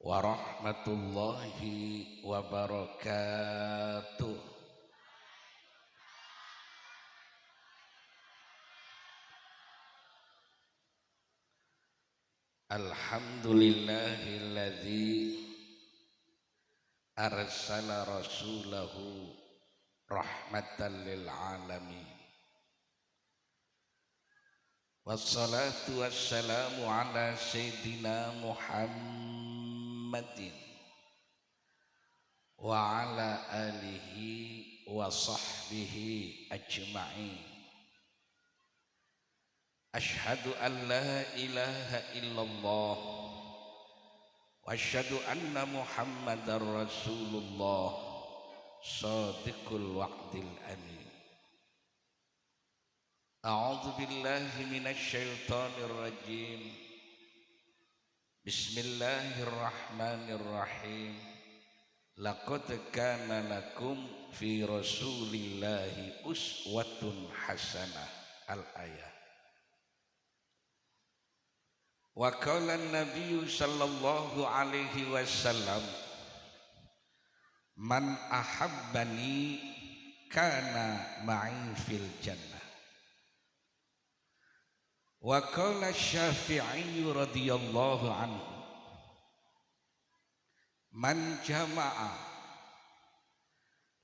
warahmatullahi wabarakatuh. Alhamdulillahilladzi arsala rasulahu rahmatan lil alamin. Wassalatu wassalamu ala sayyidina Muhammadin wa ala alihi wa sahbihi ajma'in. Ashhadu an la ilaha illallah wa ashhadu anna Muhammadar Rasulullah shadiqul wa'dil amin. A'udzu billahi minasy syaithanir rajim. Bismillahirrahmanirrahim. Laqad kana lakum fi Rasulillahi uswatun hasanah. Al-ayah. Wa qala an-nabiy sallallahu alaihi wasallam, man ahabbani kana ma'i fil jannah. Wa qala Syafi'i radhiyallahu anhu, man jama'a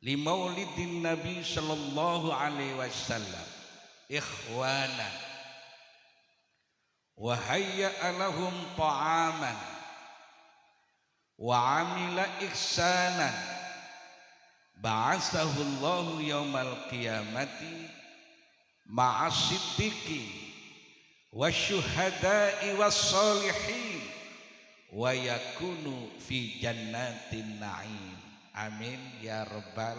li maulidin nabi sallallahu alaihi wasallam ikhwanan wa hayya'a lahum ta'aman wa 'amila ihsanan ba'athahu Allahu yaumal qiyamati ma'as siddiqin wasyuhada'i wassalihin wa yakunu fi jannatin na'im. Amin ya rabbal.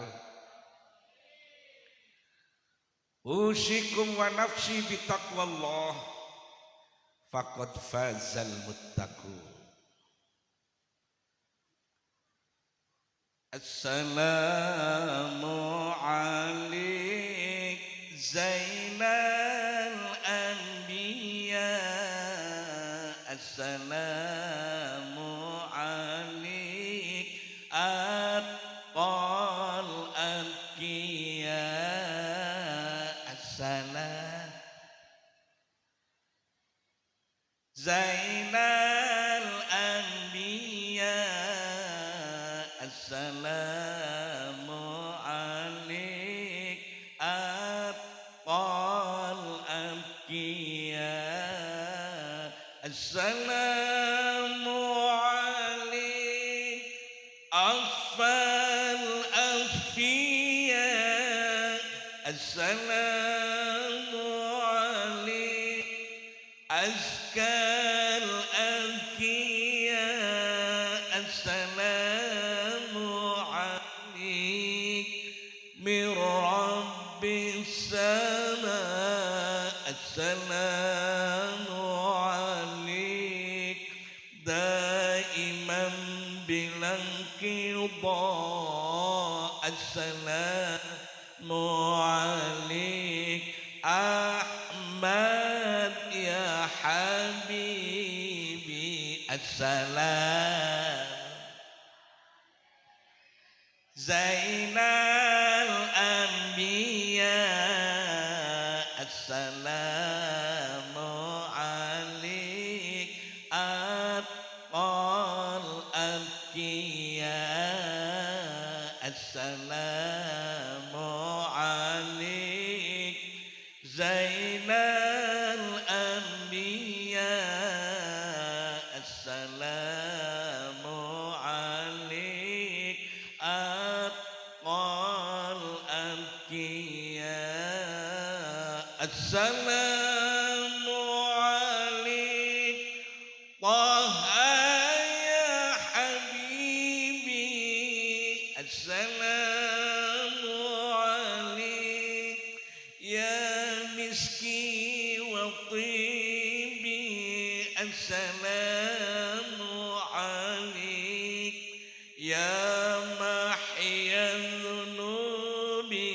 Usikum wa nafsi bitaqwallah faqad fazal muttaqun. Assalamu alaik zainal anbiya. Assalamu alaik atqal anqiya. Assalam zainal anbiya. Assalamu alaik atqal anqiya. Assalamu alaik afal afiya. Assalamu alaik azkal anqiya. Assalamu alaik min rabbis sama. Assalamu alaik daiman bilang qidha. Assalamu alaik Ahmad ya habibi. Assalam zainal anbiya. Assalamu alaik atqal anqiya. Assalamu alaik zainal anbiya. Assalamu alaik atqal anqiya. Assalamu alaik Taha ya habibi. Assalamu alaik ya miski wa tibi. Assalamu alaik ya mahyan dhunubi.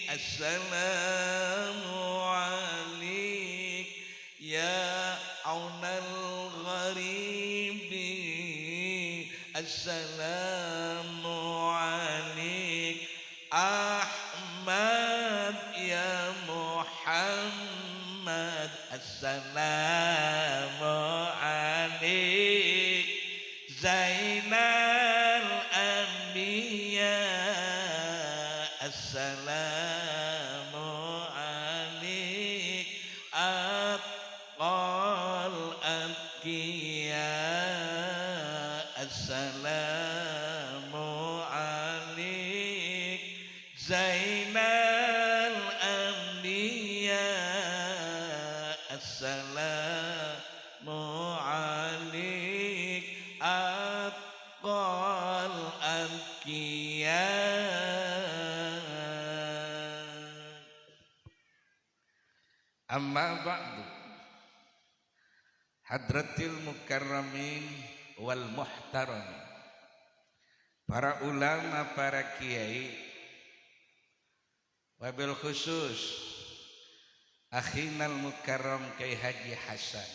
Assalamu alaik ya aunal gharib. Assalamu alaik Ahmad ya Muhammad. Assalamu alaik Zainal Anbiya. Assalamu alaik Atqal Atqiya. Assalamu alaik Zainal Anbiya. Assalamu alaik Atqal Atqiya. Amma ba'du. Hadratil mukarramin wal muhtaramin, para ulama, para kiai, wabil khusus akhinal mukarram Kiai Haji Hasan.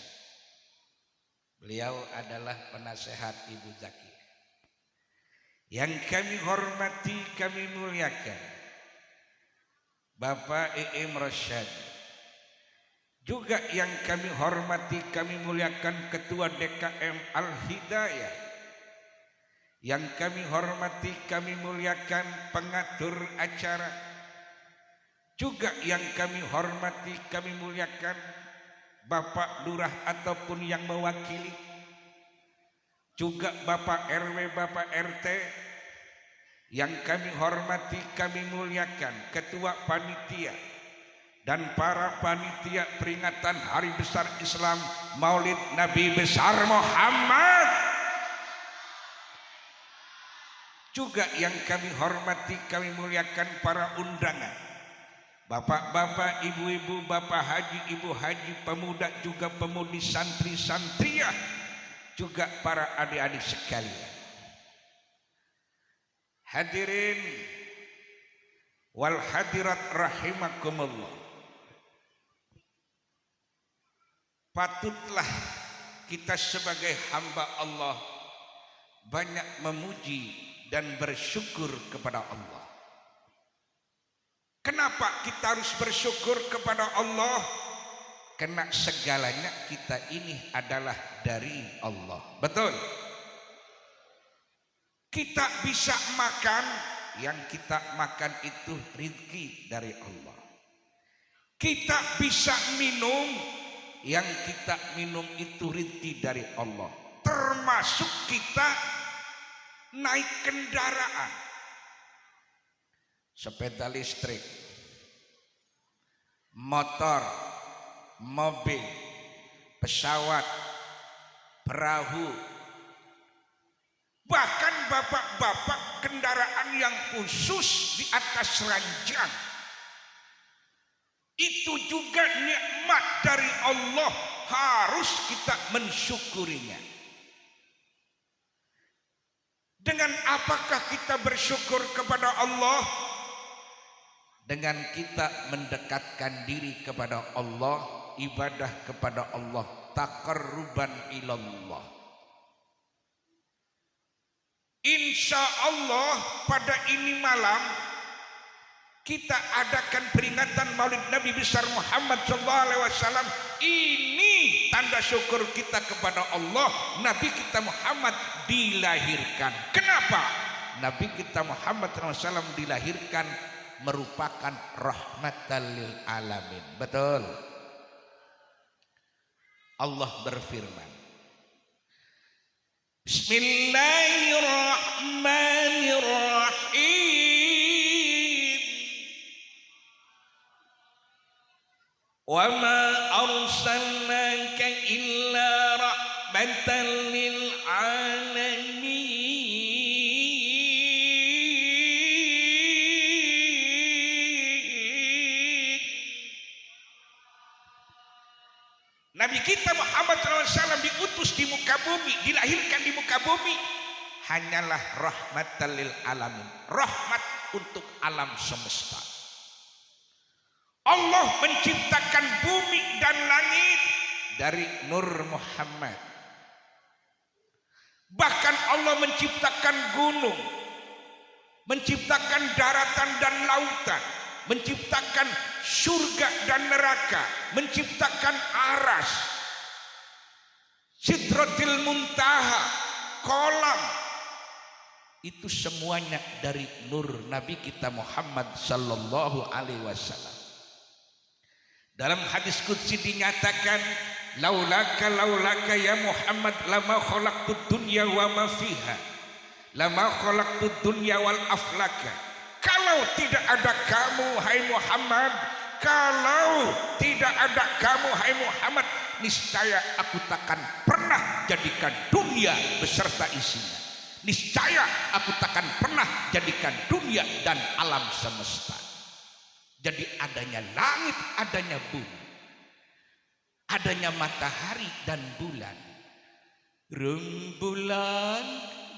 Beliau adalah penasehat Ibu Zaki yang kami hormati, kami muliakan. Bapak I'im Rasyad, juga yang kami hormati, kami muliakan Ketua DKM Al-Hidayah. Yang kami hormati, kami muliakan pengatur acara. Juga yang kami hormati, kami muliakan Bapak Lurah ataupun yang mewakili. Juga Bapak RW, Bapak RT. Yang kami hormati, kami muliakan Ketua Panitia dan para panitia peringatan Hari Besar Islam Maulid Nabi Besar Muhammad. Juga yang kami hormati, kami muliakan para undangan, bapak-bapak, ibu-ibu, bapak haji, ibu haji, pemuda juga pemudi, santri-santriah, juga para adik-adik sekalian. Hadirin wal hadirat rahimakumullah. Patutlah kita sebagai hamba Allah banyak memuji dan bersyukur kepada Allah. Kenapa kita harus bersyukur kepada Allah? Karena segalanya kita ini adalah dari Allah. Betul? Kita bisa makan, yang kita makan itu rezeki dari Allah. Kita bisa minum, yang kita minum itu rezeki dari Allah. Termasuk kita naik kendaraan, sepeda listrik, motor, mobil, pesawat, perahu, bahkan bapak-bapak kendaraan yang khusus di atas ranjang. Itu juga nikmat dari Allah, harus kita mensyukurinya. Dengan apakah kita bersyukur kepada Allah? Dengan kita mendekatkan diri kepada Allah, ibadah kepada Allah, taqarruban ilallah. Insya Allah pada ini malam kita adakan peringatan Maulid Nabi besar Muhammad SAW. Ini tanda syukur kita kepada Allah. Nabi kita Muhammad dilahirkan. Kenapa? Nabi kita Muhammad SAW dilahirkan merupakan rahmatan lil alamin. Betul? Allah berfirman, Bismillahirrahmanirrahim. Wa ma arsalnaka illa rahmatan lil alamin. Nabi kita Muhammad SAW diutus di muka bumi, dilahirkan di muka bumi, hanyalah rahmatan lil alamin, rahmat untuk alam semesta. Allah menciptakan bumi dan langit dari Nur Muhammad. Bahkan Allah menciptakan gunung, menciptakan daratan dan lautan, menciptakan surga dan neraka, menciptakan aras, Sidratil Muntaha, kolam, itu semuanya dari nur Nabi kita Muhammad sallallahu alaihi wasallam. Dalam hadis qudsi dinyatakan, laulaka ya Muhammad lama khalaqtud dunya wa ma fiha, lama khalaqtud dunya wal aflaka. Kalau tidak ada kamu hai Muhammad, kalau tidak ada kamu hai Muhammad, niscaya aku takkan pernah jadikan dunia beserta isinya. Niscaya aku takkan pernah jadikan dunia dan alam semesta. Jadi adanya langit, adanya bumi, adanya matahari dan bulan. Rembulan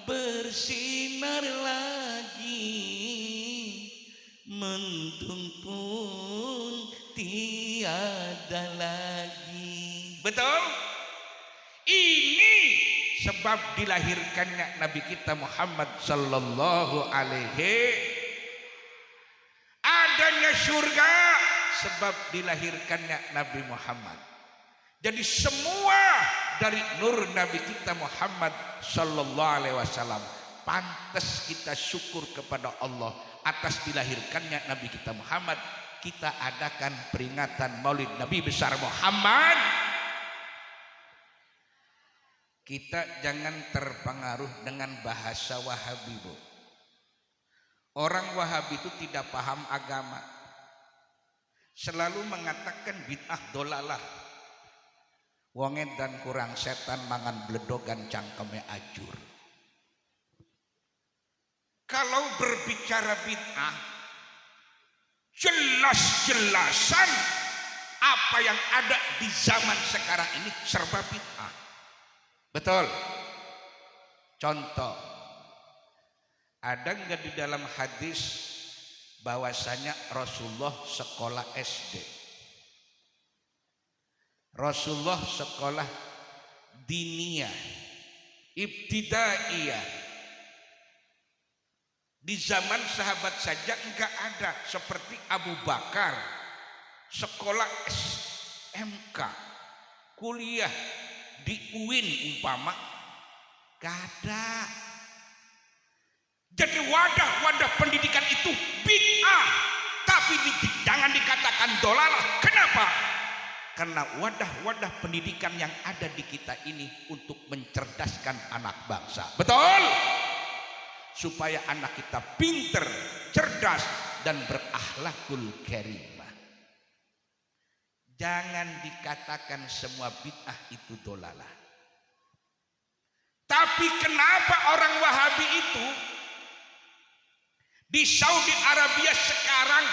bersinar lagi, mendung pun tiada lagi. Betul? Ini sebab dilahirkannya Nabi kita Muhammad sallallahu alaihi. Adanya surga sebab dilahirkannya Nabi Muhammad. Jadi semua dari nur Nabi kita Muhammad sallallahu alaihi wasallam. Pantas kita syukur kepada Allah atas dilahirkannya Nabi kita Muhammad. Kita adakan peringatan Maulid Nabi besar Muhammad. Kita jangan terpengaruh dengan bahasa Wahabi, Bu. Orang Wahabi itu tidak paham agama, selalu mengatakan bid'ah dolalah. Wong edan kurang setan mangan bledogan cangkeme ajur. Kalau berbicara bid'ah, jelas-jelasan apa yang ada di zaman sekarang ini serba bid'ah. Betul? Contoh, ada nggak di dalam hadis bahwasanya Rasulullah sekolah SD? Rasulullah sekolah diniyah, ibtidaiyah. Di zaman sahabat saja enggak ada. Seperti Abu Bakar sekolah SMK, kuliah di UIN umpama, enggak ada. Jadi wadah-wadah pendidikan itu bid'ah, tapi jangan dikatakan dolalah. Kenapa? Karena wadah-wadah pendidikan yang ada di kita ini untuk mencerdaskan anak bangsa. Betul? Supaya anak kita pinter, cerdas, dan berakhlakul karimah. Jangan dikatakan semua bid'ah itu dolalah. Tapi kenapa orang Wahabi itu di Saudi Arabia sekarang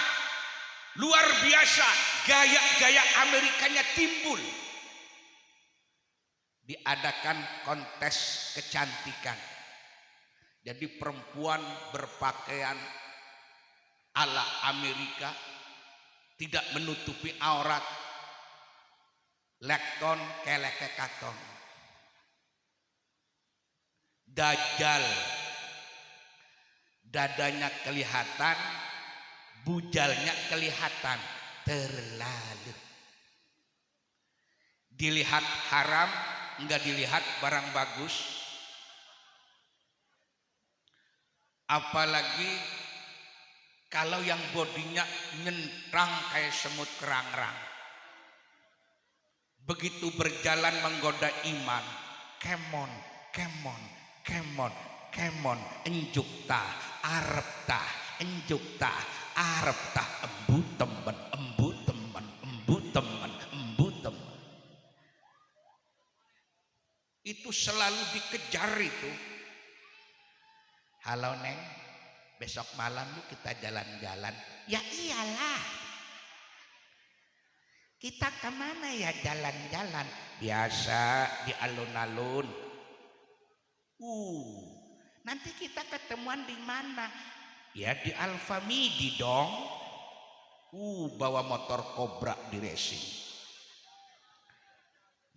luar biasa, gaya-gaya Amerikanya timbul. Diadakan kontes kecantikan. Jadi perempuan berpakaian ala Amerika, tidak menutupi aurat, lekton keleke katon. Dajjal, dadanya kelihatan, bujalnya kelihatan, terlalu. Dilihat haram, enggak dilihat barang bagus. Apalagi kalau yang bodinya nyentrang kayak semut kerangrang. Begitu berjalan menggoda iman, kemon, kemon, kemon, kemon, enjuk tah, arep tah, enjuk tah, arep tah, embu temen, embu temen, embu temen, embu temen. Itu selalu dikejar itu. Halo Neng, besok malam yuk kita jalan-jalan. Ya iyalah. Kita kemana ya jalan-jalan? Biasa di alun-alun. Nanti kita ketemuan di mana? Ya di Alfamidi dong. Bawa motor Cobra di racing.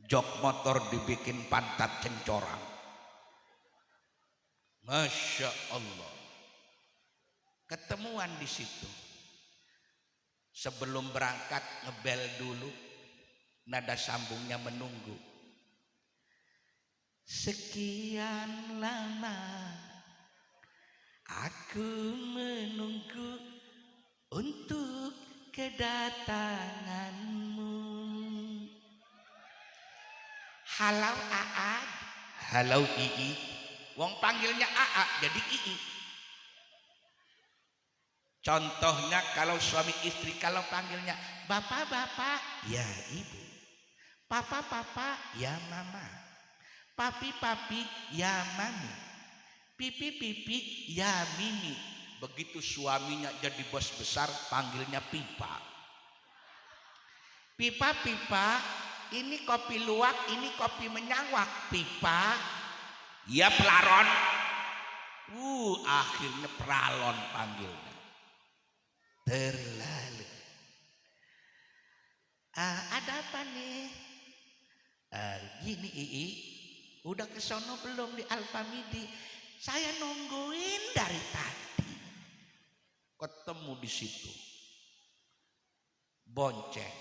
Jok motor dibikin pantat cencorang. Masya Allah. Ketemuan di situ. Sebelum berangkat ngebel dulu, nada sambungnya menunggu. Sekian lama aku menunggu untuk kedatanganmu. Halau Aad, halau Ii. Wong panggilnya Aa jadi Ii. Contohnya kalau suami istri kalau panggilnya bapak-bapak ya ibu, papa-papa ya mama, papi-papi ya mami, pipi-pipi ya mimi. Begitu suaminya jadi bos besar panggilnya pipa. Pipa-pipa, ini kopi luwak, ini kopi menyawak. Pipa, ya pelaron. Akhirnya peralon panggilnya. Terlalu. Ada apa nih? Gini Ii, udah kesono belum di Alfamidi? Saya nungguin dari tadi. Ketemu di situ. Bonceng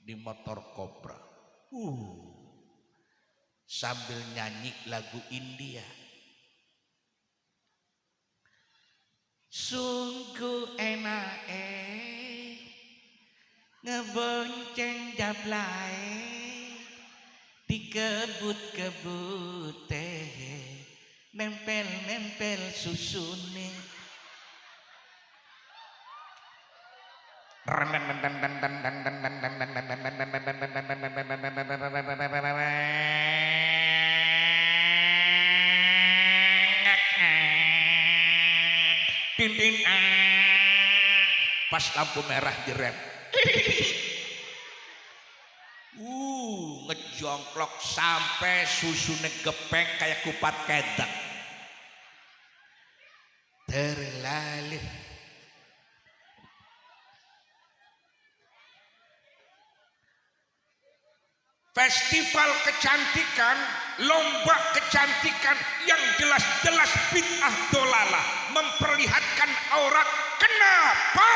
di motor Cobra. Sambil nyanyi lagu India. Sungguh enak ngebonceng jablay di kebut-kebut nempel-nempel susune. Tintin pas lampu merah direm. Ngejongklok sampai susune gepeng kayak kupat kedak. Terlalu. Festival kecantikan, lomba kecantikan yang jelas-jelas bid'ah dolalah, memperlihatkan aurat. Kenapa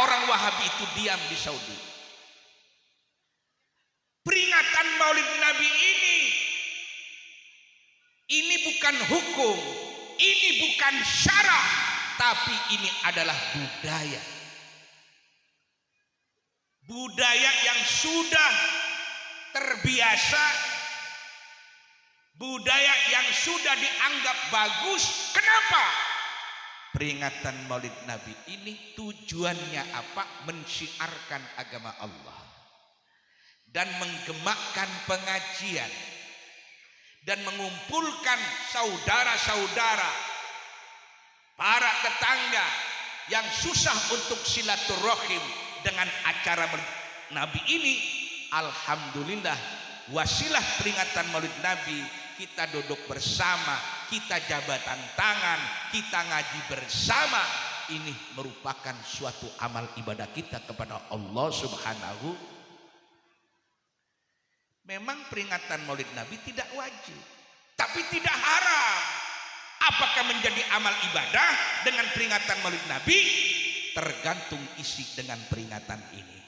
orang Wahabi itu diam di Saudi? Peringatan Maulid Nabi ini bukan hukum, ini bukan syara, tapi ini adalah budaya. Budaya yang sudah terbiasa, budaya yang sudah dianggap bagus. Kenapa? Peringatan Maulid Nabi ini tujuannya apa? Mensyiarkan agama Allah dan menggemakkan pengajian dan mengumpulkan saudara-saudara, para tetangga yang susah untuk silaturahim dengan acara Nabi ini. Alhamdulillah, wasilah peringatan Maulid Nabi, kita duduk bersama, kita jabatan tangan, kita ngaji bersama. Ini merupakan suatu amal ibadah kita kepada Allah Subhanahu. Memang peringatan Maulid Nabi tidak wajib, tapi tidak haram. Apakah menjadi amal ibadah dengan peringatan Maulid Nabi? Tergantung isi dengan peringatan ini.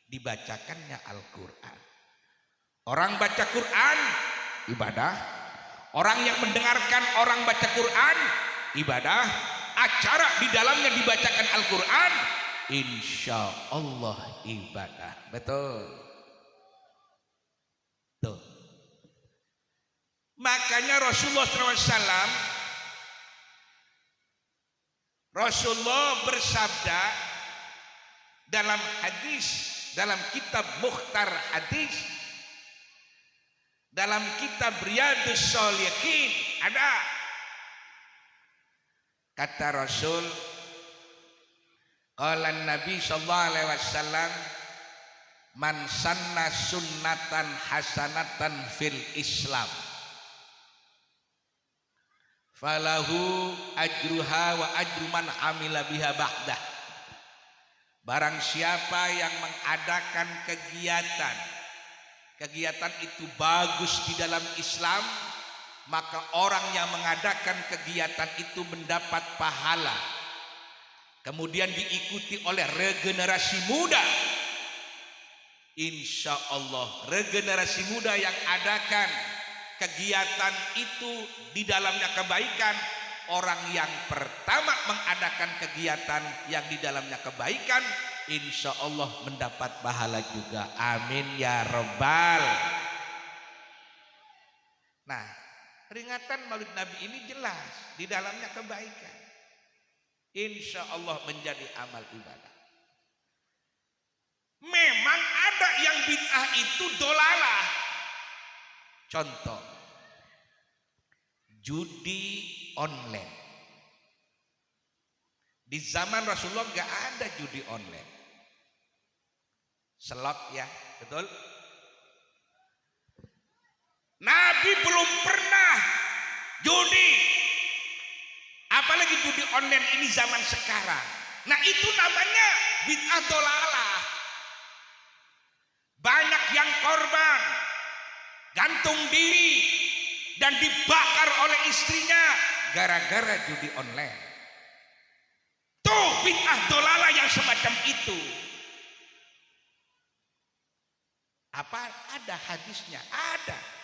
Dibacakannya Al-Quran. Orang baca Quran ibadah, orang yang mendengarkan orang baca Quran ibadah, acara di dalamnya dibacakan Al-Quran, insya Allah ibadah. Betul. Tuh. Makanya Rasulullah SAW bersabda dalam hadis, dalam kitab Mukhtar Hadis, dalam kitab Riyadhus Shalihin, ada kata Rasul, qala Nabi sallallahu alaihi wasallam, man sanna sunnatan hasanatan fil Islam falahu ajruha wa ajru man amila biha ba'dah. Barang siapa yang mengadakan kegiatan itu bagus di dalam Islam, maka orang yang mengadakan kegiatan itu mendapat pahala. Kemudian diikuti oleh regenerasi muda. Insya Allah regenerasi muda yang adakan kegiatan itu di dalamnya kebaikan. Orang yang pertama mengadakan kegiatan yang di dalamnya kebaikan, insya Allah mendapat pahala juga. Amin ya Rabbal. Nah, peringatan Maulid Nabi ini jelas di dalamnya kebaikan. Insya Allah menjadi amal ibadah. Memang ada yang bid'ah itu dolalah. Contoh, judi online. Di zaman Rasulullah nggak ada judi online. Slot ya, betul? Nabi belum pernah judi. Apalagi judi online ini zaman sekarang. Nah itu namanya bid'ah dolalah. Banyak yang korban, gantung diri, dan dibakar oleh istrinya gara-gara judi online. Tuh bid'ah dolalah yang semacam itu. Apa ada hadisnya? Ada.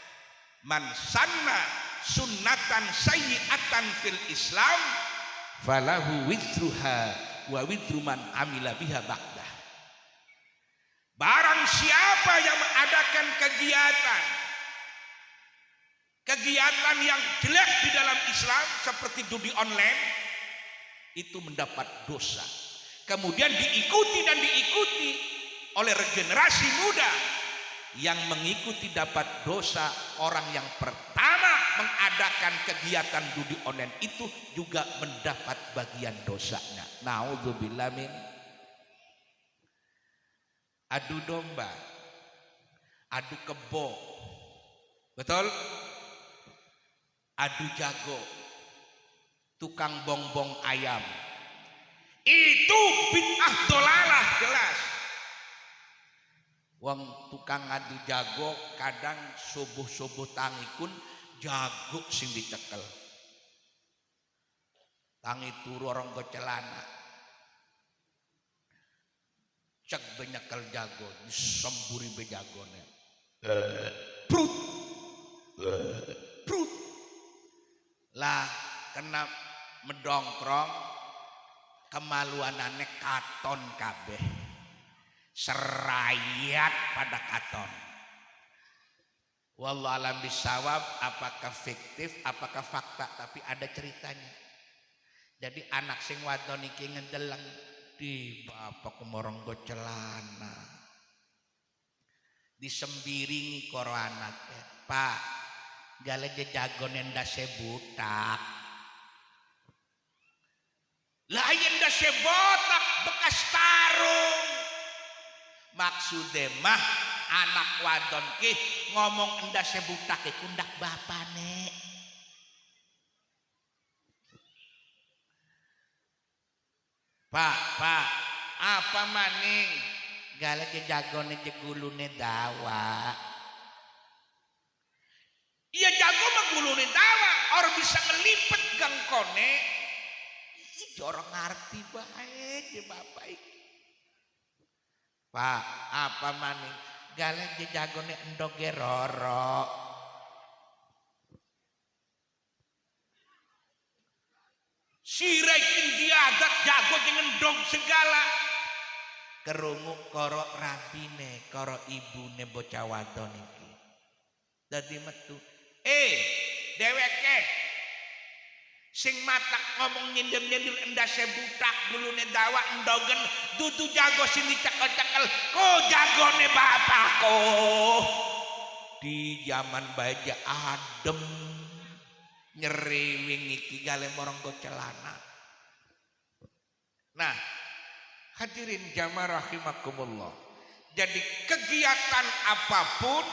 Man sanna sunnatan sayyi'atan fil Islam falahu wizruha wa wizru man amila biha ba'dah. Barang siapa yang mengadakan kegiatan yang jelek di dalam Islam seperti judi online, itu mendapat dosa. Kemudian diikuti oleh regenerasi muda. Yang mengikuti dapat dosa. Orang yang pertama mengadakan kegiatan judi online itu juga mendapat bagian dosanya. Naudzubillah min. Adu domba, adu kebo, betul? Adu jago, tukang bongbong ayam, itu bid'ah dolalah jelas. Wong tukang adu jago kadang subuh tangikun jago sing dicekel, tangi turu orang go celana, cek benyekel jago, disemburi bejagone, prut, lah kena medongkrong, kemaluanane katon kabeh. Serayat pada katon. Wallahu alam bisawab, apakah fiktif, apakah fakta, tapi ada ceritanya. Jadi anak sing wadon iki ngedeleng di bapak kemorong go celana. Disembiringi karo anaknya, Pak, gale jagone ndase butak. Lah yen ndase botak bekas tarung. Maksudnya mah anak wadon ki ngomong endase butak iku ndak bapane. Pak, apa maning? Gale jagone jegulune dawa. Iya jago mah gulune dawa, orang bisa ngelipet gangkone. Ih, orang ngerti bae je bapak iki. Pak, apa maning? Gale jagone endoge roro. Siraikin diadat jago dengan dong segala. Kerungu koro rabine, koro ibune bocah wadon iki. Dadi metu. Deweke. Sing matak ngomong nyindir-nyindir endase butak gulune dawa endogen dudu jago sing dicekel-cekel ko jagone bapakku. Di zaman baja adem nyeriwing iki gale morong go celana. Nah, hadirin jamaah rahimakumullah. Jadi kegiatan apapun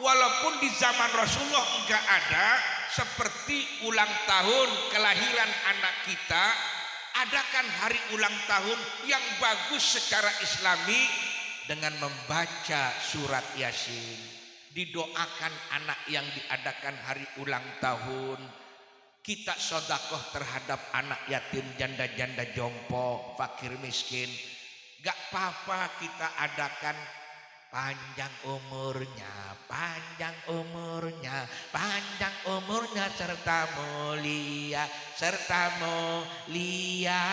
walaupun di zaman Rasulullah enggak ada, seperti ulang tahun kelahiran anak kita, adakan hari ulang tahun yang bagus secara islami dengan membaca surat Yasin, didoakan anak yang diadakan hari ulang tahun, kita sedekah terhadap anak yatim, janda-janda jompo, fakir miskin. Gak apa-apa kita adakan panjang umurnya, panjang umurnya, panjang umurnya serta mulia, serta mulia,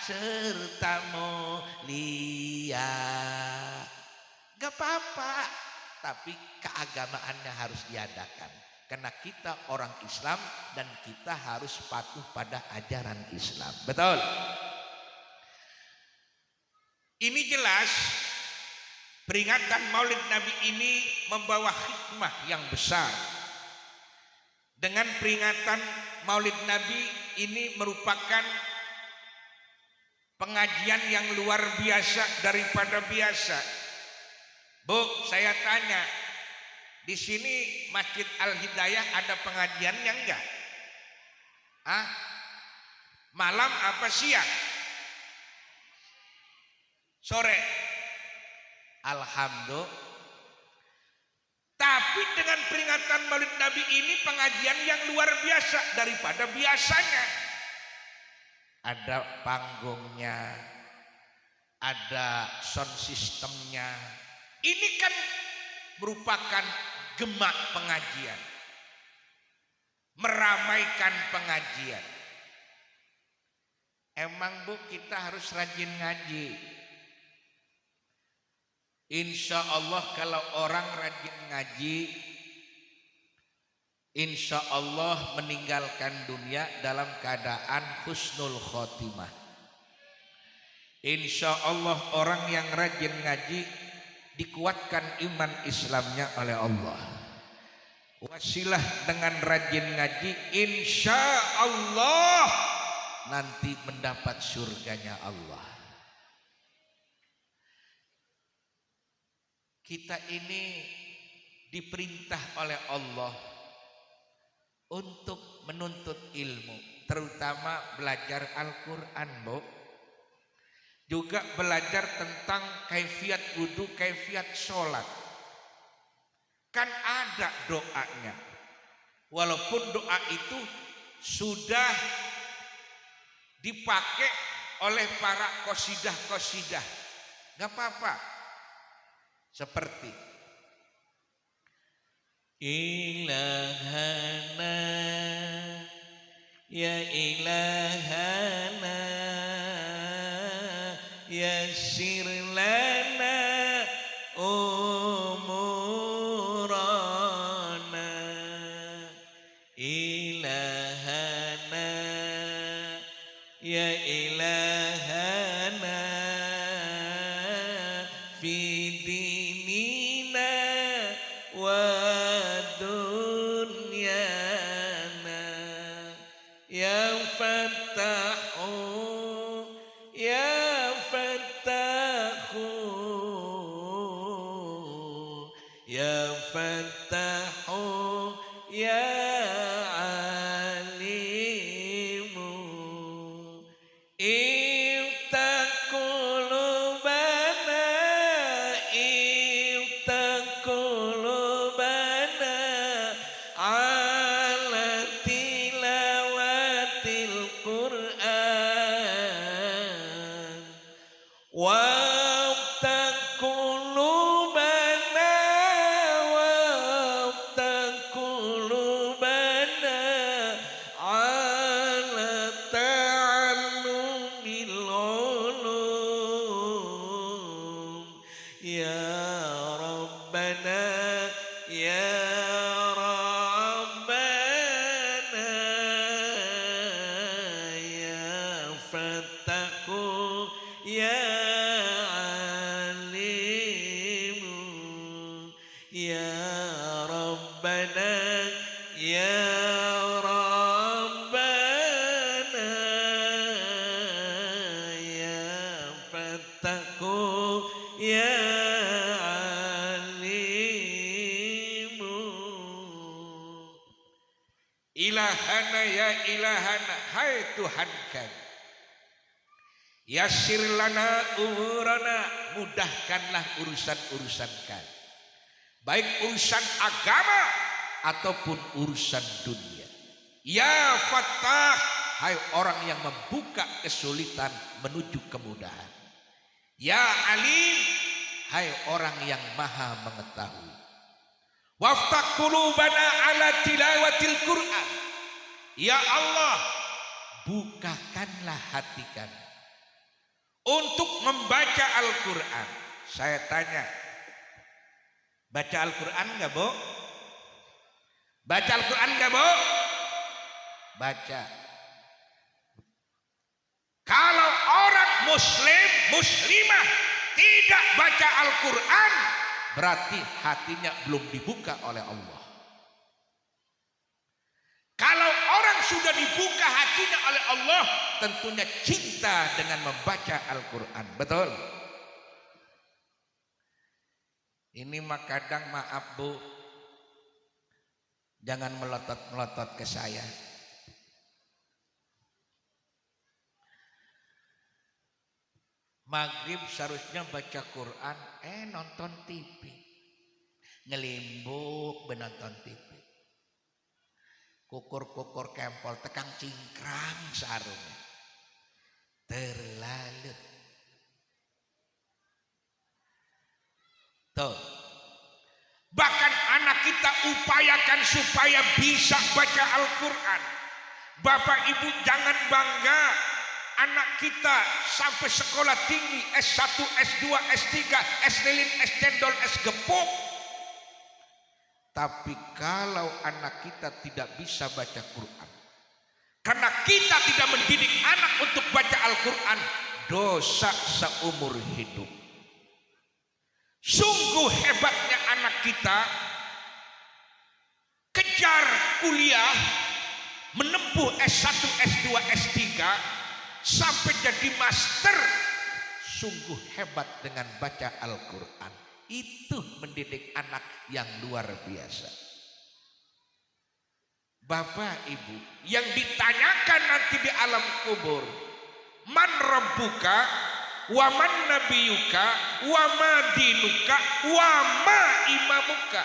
serta mulia. Gak apa-apa, tapi keagamaannya harus diadakan. Karena kita orang Islam dan kita harus patuh pada ajaran Islam. Betul? Ini jelas peringatan Maulid Nabi ini membawa hikmah yang besar. Dengan peringatan Maulid Nabi ini merupakan pengajian yang luar biasa daripada biasa. Bu, saya tanya, di sini Masjid Al-Hidayah ada pengajiannya enggak? Malam apa siang? Sore. Alhamdulillah. Tapi dengan peringatan Maulid Nabi ini pengajian yang luar biasa daripada biasanya. Ada panggungnya, ada sound systemnya. Ini kan merupakan gemak pengajian, meramaikan pengajian. Emang Bu, kita harus rajin ngaji. Insya Allah kalau orang rajin ngaji, insya Allah meninggalkan dunia dalam keadaan husnul khotimah. Insya Allah orang yang rajin ngaji dikuatkan iman Islamnya oleh Allah. Wasilah dengan rajin ngaji, insya Allah nanti mendapat surganya Allah. Kita ini diperintah oleh Allah untuk menuntut ilmu, terutama belajar Al-Quran, Bu. Juga belajar tentang kaifiat wudu, kaifiat sholat. Kan ada doanya. Walaupun doa itu sudah dipakai oleh para qasidah-qasidah, gak apa-apa. Seperti ilahana ya ilahana yassir lana umurana ilahana ya ilahana fi dinina wa dunyana ya fattahu ya fattahu ya fattahu ya alimu ilahana ya ilahana, hai Tuhan kami, yassir lana umurana, mudahkanlah urusan-urusan kami. baik urusan agama ataupun urusan dunia. Ya Fattah, hai orang yang membuka kesulitan menuju kemudahan. Ya Alim, hai orang yang maha mengetahui. Waftah qulubana ala tilawatil Quran. Ya Allah, bukakanlah hati kami untuk membaca Al-Quran. Saya tanya, baca Al-Quran enggak, Bu? Baca Al-Quran enggak, Bu? Baca. Kalau orang muslim, muslimah tidak baca Al-Quran, berarti hatinya belum dibuka oleh Allah. Kalau orang sudah dibuka hatinya oleh Allah, tentunya cinta dengan membaca Al-Quran. Betul? Ini mah kadang maaf Bu, jangan melotot-melotot ke saya. Maghrib seharusnya baca Quran, nonton TV. Ngelimbuk benonton TV. Kukur-kukur kempol tekang cingkrang sarungnya. Terlalu. Tuh. Bahkan anak kita upayakan supaya bisa baca Al-Quran. Bapak Ibu jangan bangga anak kita sampai sekolah tinggi S1, S2, S3, S lilin, S cendol, S gepuk. Tapi kalau anak kita tidak bisa baca Quran, karena kita tidak mendidik anak untuk baca Al-Quran, dosa seumur hidup. Sungguh hebatnya anak kita kejar kuliah, menempuh S1, S2, S3 sampai jadi master. Sungguh hebat dengan baca Al-Quran. Itu mendidik anak yang luar biasa. Bapak Ibu, yang ditanyakan nanti di alam kubur, man rabbuka wa man nabiyuka wa ma dinuka wa ma imamuka.